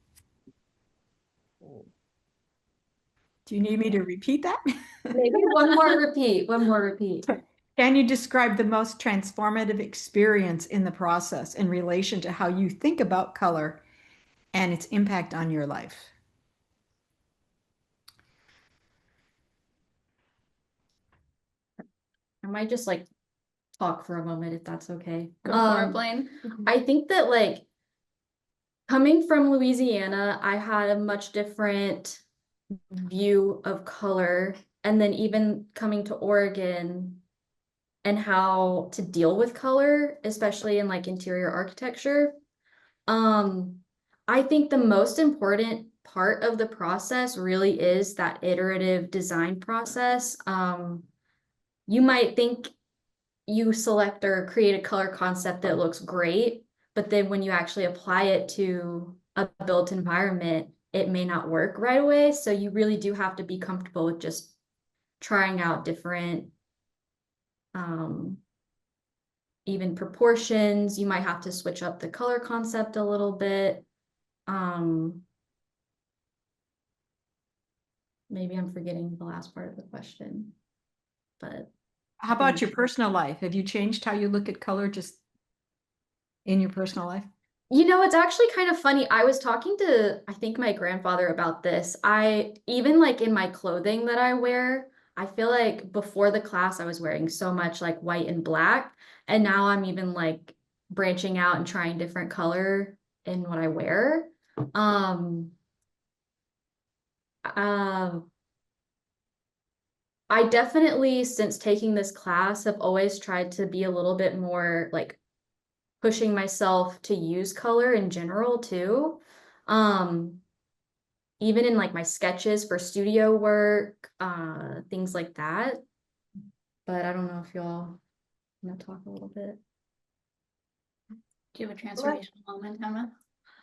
Do you need me to repeat that? Maybe one more repeat, one more repeat. Can you describe the most transformative experience in the process in relation to how you think about color and its impact on your life? I might just like talk for a moment if that's okay. Go for it, Blaine. I think that like coming from Louisiana, I had a much different view of color. And then even coming to Oregon and how to deal with color, especially in like interior architecture. I think the most important part of the process really is that iterative design process. You might think you select or create a color concept that looks great, but then when you actually apply it to a built environment, it may not work right away. So you really do have to be comfortable with just trying out different, even proportions. You might have to switch up the color concept a little bit. Maybe I'm forgetting the last part of the question, but. How about your personal life? Have you changed how you look at color just in your personal life? You know, it's actually kind of funny. I was talking to, I think, my grandfather about this. Even like in my clothing that I wear, I feel like before the class I was wearing so much like white and black. And now I'm even like branching out and trying different color in what I wear. I definitely, since taking this class, have always tried to be a little bit more like pushing myself to use color in general too. Even in like my sketches for studio work, things like that. But I don't know if y'all want to talk a little bit. Do you have a transformational moment, Emma?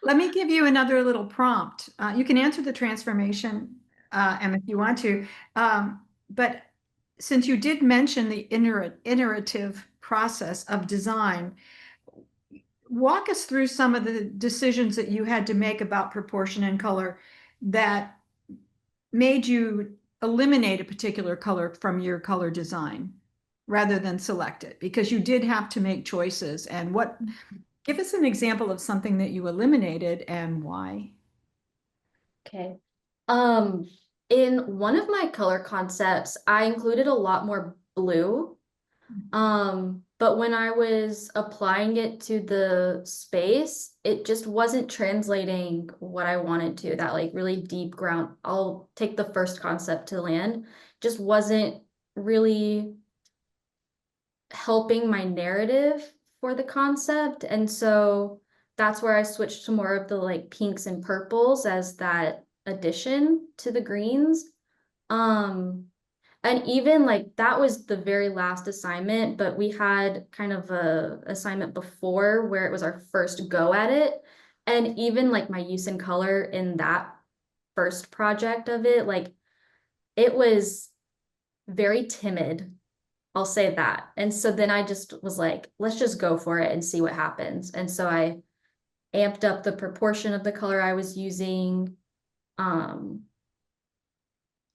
Let me give you another little prompt. You can answer the transformation, Emma, if you want to. But since you did mention the iterative process of design, walk us through some of the decisions that you had to make about proportion and color that made you eliminate a particular color from your color design rather than select it, because you did have to make choices. And give us an example of something that you eliminated and why. Okay. In one of my color concepts, I included a lot more blue. But when I was applying it to the space, it just wasn't translating what I wanted to, that like really deep ground. I'll take the first concept to land, just wasn't really helping my narrative for the concept. And so that's where I switched to more of the like pinks and purples as that addition to the greens. And even like that was the very last assignment, but we had kind of a assignment before where it was our first go at it. And even like my use in color in that first project of it, like it was very timid. I'll say that. And so then I just was like, let's just go for it and see what happens. And so I amped up the proportion of the color I was using,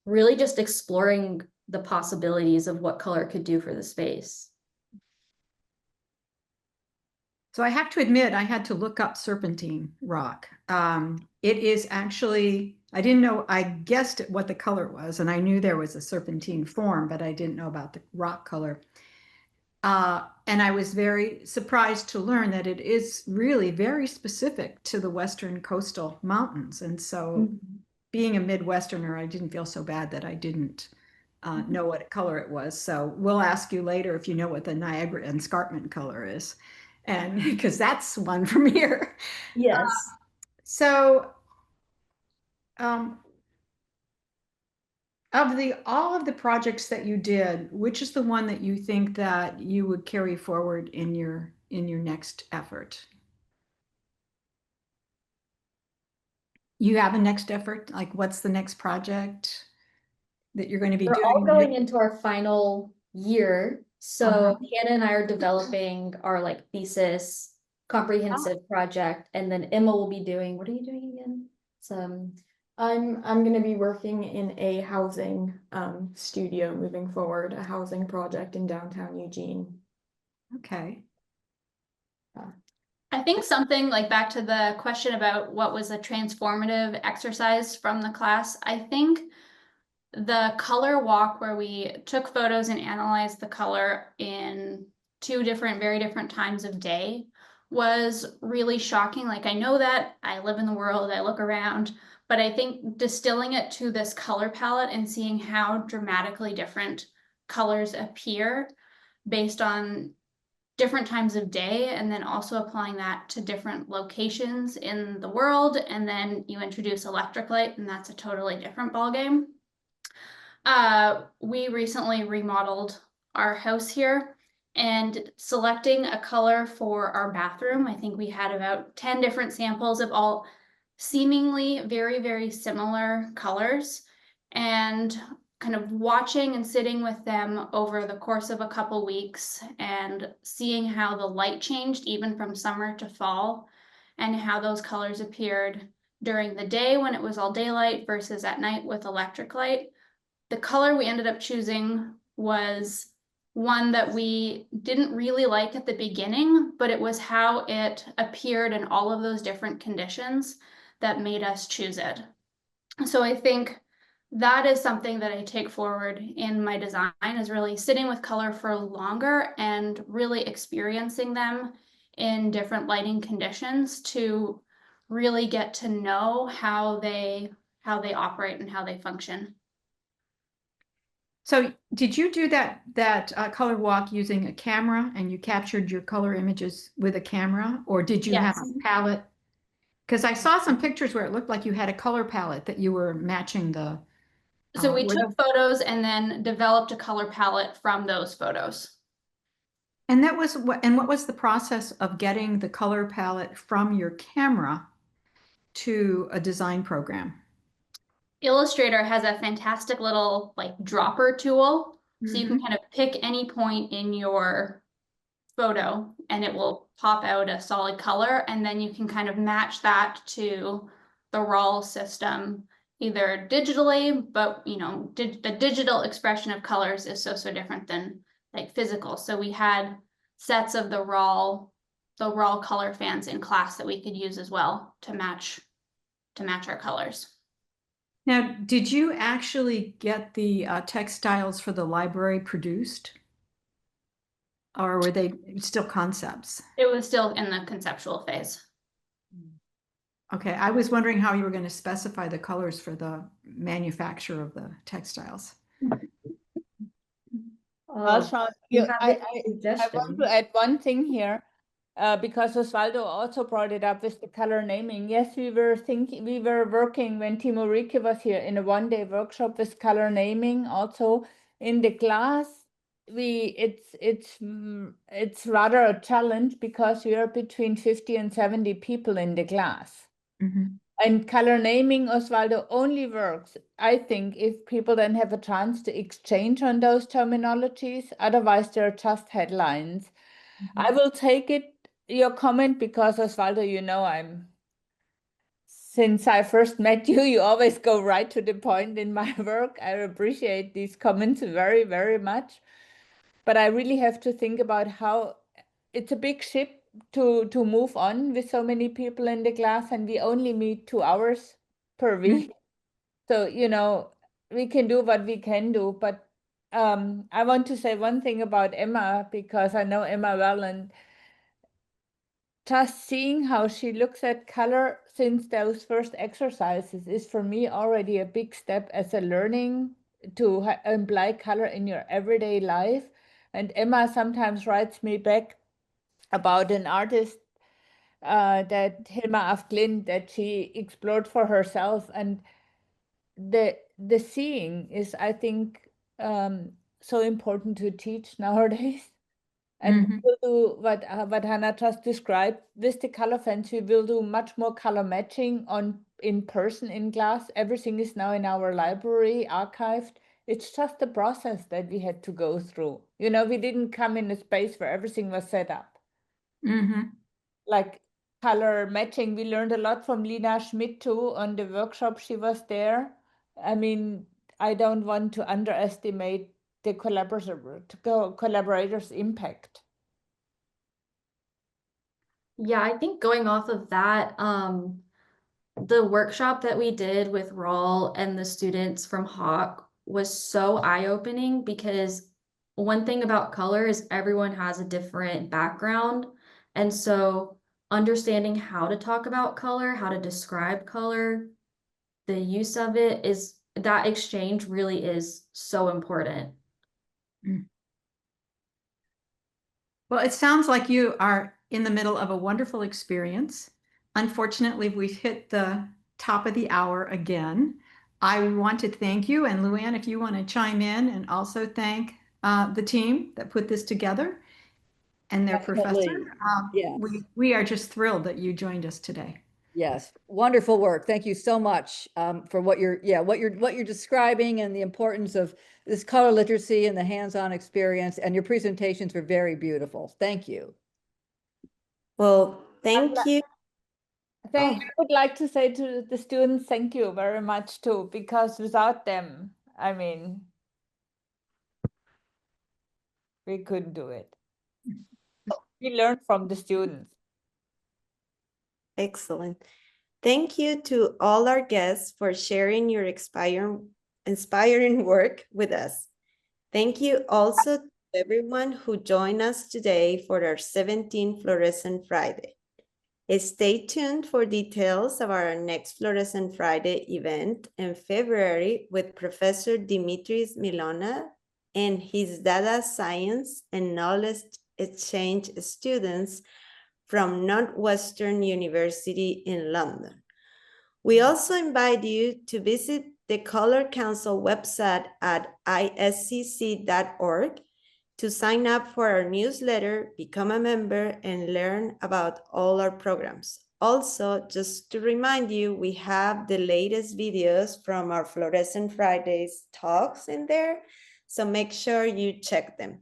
really just exploring the possibilities of what color could do for the space. So I have to admit, I had to look up serpentine rock. It is actually, I didn't know, I guessed what the color was, and I knew there was a serpentine form, but I didn't know about the rock color. And I was very surprised to learn that it is really very specific to the Western coastal mountains. And so being a Midwesterner, I didn't feel so bad that I didn't know what color it was. So we'll ask you later if you know what the Niagara escarpment color is. And because that's one from here. Yes. So of all of the projects that you did, which is the one that you think that you would carry forward in your next effort? You have a next effort? Like, what's the next project that you're going to be We're doing? all going into our final year. So Hannah and I are developing our like thesis comprehensive project, and then Emma will be doing, what are you doing again? I'm going to be working in a housing studio moving forward, a housing project in downtown Eugene. Okay. I think something like back to the question about what was a transformative exercise from the class, I think the color walk where we took photos and analyzed the color in two very different times of day was really shocking. Like, I know that I live in the world, I look around, but I think distilling it to this color palette and seeing how dramatically different colors appear based on different times of day, and then also applying that to different locations in the world, and then you introduce electric light, and that's a totally different ballgame. We recently remodeled our house here, and selecting a color for our bathroom, I think we had about 10 different samples of all seemingly very, very similar colors, and kind of watching and sitting with them over the course of a couple weeks and seeing how the light changed even from summer to fall, and how those colors appeared during the day when it was all daylight versus at night with electric light. The color we ended up choosing was one that we didn't really like at the beginning, but it was how it appeared in all of those different conditions that made us choose it. So I think that is something that I take forward in my design, is really sitting with color for longer and really experiencing them in different lighting conditions to really get to know how they operate and how they function. So did you do that color walk using a camera, and you captured your color images with a camera, or did you have a palette? Because I saw some pictures where it looked like you had a color palette that you were matching the. So we took photos and then developed a color palette from those photos. And that was what was the process of getting the color palette from your camera to a design program? Illustrator has a fantastic little like dropper tool. So you can kind of pick any point in your photo and it will pop out a solid color, and then you can kind of match that to the raw system either digitally, but you know, the digital expression of colors is so different than like physical. So we had sets of the raw color fans in class that we could use as well to match our colors. Now, did you actually get the textiles for the library produced? Or were they still concepts? It was still in the conceptual phase. Okay, I was wondering how you were going to specify the colors for the manufacture of the textiles. Well, Sean, I want to add one thing here, because Osvaldo also brought it up with the color naming. Yes, we were working when Timo Rieke was here in a one-day workshop with color naming. Also in the class, it's rather a challenge because we are between 50 and 70 people in the class. And color naming, Osvaldo, only works, I think, if people then have a chance to exchange on those terminologies. Otherwise, they're just headlines. I will take your comment, because Osvaldo, you know, I'm since I first met you, you always go right to the point in my work. I appreciate these comments very, very much. But I really have to think about how it's a big ship to move on with so many people in the class, and we only meet 2 hours per week. So, you know, we can do what we can do. But I want to say one thing about Emma, because I know Emma well, and just seeing how she looks at color since those first exercises is for me already a big step as a learning to apply color in your everyday life. And Emma sometimes writes me back about an artist that Hilma af Klint that she explored for herself, and the seeing is, I think, so important to teach nowadays. And we'll do what Hannah just described with the color fence. We will do much more color matching in person in class. Everything is now in our library archived. It's just the process that we had to go through. You know, we didn't come in a space where everything was set up. Like color matching, we learned a lot from Lina Schmidt too on the workshop she was there. I mean, I don't want to underestimate the collaborators' impact. Yeah, I think going off of that, the workshop that we did with Rawl and the students from Hawk was so eye-opening, because one thing about color is everyone has a different background. And so understanding how to talk about color, how to describe color, the use of it, is that exchange really is so important. Well, it sounds like you are in the middle of a wonderful experience. Unfortunately, we've hit the top of the hour again. I want to thank you, and Luann, if you want to chime in and also thank the team that put this together and their Definitely. professor. Yes. We are just thrilled that you joined us today. Yes, wonderful work. Thank you so much for what you're describing, and the importance of this color literacy and the hands-on experience. And your presentations were very beautiful. Thank you. Well, thank you. I would like to say to the students, thank you very much too, because without them, I mean, we couldn't do it. We learned from the students. Excellent. Thank you to all our guests for sharing your inspiring work with us. Thank you also to everyone who joined us today for our 17th Fluorescent Friday. Stay tuned for details of our next Fluorescent Friday event in February with Professor Dimitris Milona and his data science and knowledge exchange students from Northwestern University in London. We also invite you to visit the Color Council website at iscc.org to sign up for our newsletter, become a member, and learn about all our programs. Also, just to remind you, we have the latest videos from our Fluorescent Fridays talks in there, so make sure you check them.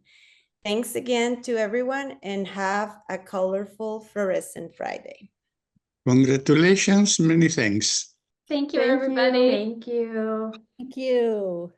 Thanks again to everyone, and have a colorful Fluorescent Friday. Congratulations, many thanks. Thank you, Thank everybody. you. Thank you. Thank you.